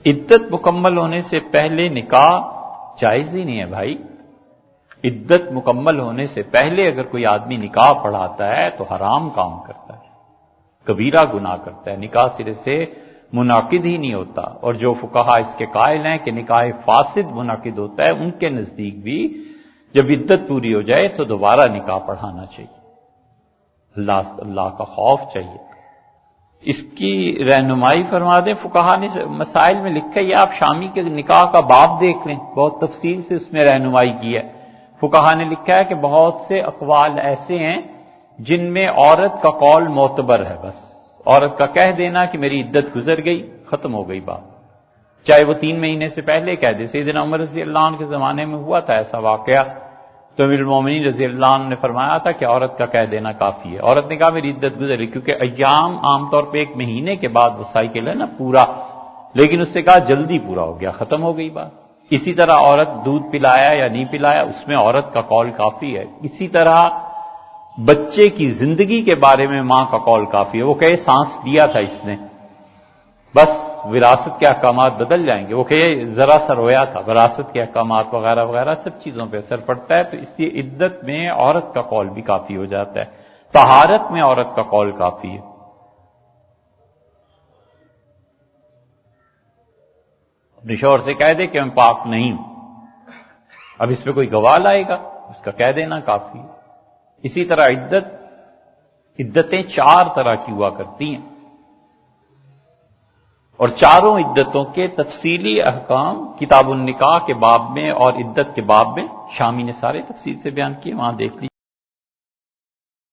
عدت مکمل ہونے سے پہلے نکاح جائز ہی نہیں ہے بھائی. عدت مکمل ہونے سے پہلے اگر کوئی آدمی نکاح پڑھاتا ہے تو حرام کام کرتا ہے، کبیرہ گناہ کرتا ہے، نکاح سرے سے منعقد ہی نہیں ہوتا. اور جو فقہا اس کے قائل ہیں کہ نکاح فاسد منعقد ہوتا ہے، ان کے نزدیک بھی جب عدت پوری ہو جائے تو دوبارہ نکاح پڑھانا چاہیے. اللہ کا خوف چاہیے. اس کی رہنمائی فرما دیں. فقہا نے مسائل میں لکھا ہے، یہ آپ شامی کے نکاح کا باب دیکھ لیں، بہت تفصیل سے اس میں رہنمائی کی ہے. فقہا نے لکھا ہے کہ بہت سے اقوال ایسے ہیں جن میں عورت کا قول معتبر ہے. بس عورت کا کہہ دینا کہ میری عدت گزر گئی، ختم ہو گئی بات، چاہے وہ 3 مہینے سے پہلے کہہ دے. سیدنا عمر رضی اللہ عنہ کے زمانے میں ہوا تھا ایسا واقعہ، تو امیر المومنین رضی اللہ عنہ نے فرمایا تھا کہ عورت کا کہہ دینا کافی ہے. عورت نے کہا میری عدت گزر گئی، کیونکہ ایام عام طور پہ 1 مہینے کے بعد وہ سائیکل ہے نا پورا، لیکن اس سے کہا جلدی پورا ہو گیا، ختم ہو گئی بات. اسی طرح عورت دودھ پلایا یا نہیں پلایا، اس میں عورت کا قول کافی ہے. اسی طرح بچے کی زندگی کے بارے میں ماں کا قول کافی ہے. وہ کہے سانس لیا تھا اس نے، بس وراثت کے احکامات بدل جائیں گے. وہ کہے ذرا سا رویا تھا، وراثت کے احکامات وغیرہ وغیرہ سب چیزوں پہ اثر پڑتا ہے. تو اس لیے عدت میں عورت کا قول بھی کافی ہو جاتا ہے. طہارت میں عورت کا قول کافی ہے. اپنے شوہر سے کہہ دے کہ میں پاک نہیں ہوں، اب اس پہ کوئی گواہ لائے گا، اس کا کہہ دینا کافی ہے. اسی طرح عدتیں 4 طرح کی ہوا کرتی ہیں، اور چاروں عدتوں کے تفصیلی احکام کتاب النکاح کے باب میں اور عدت کے باب میں شامی نے سارے تفصیل سے بیان کیے، وہاں دیکھ لیجیے.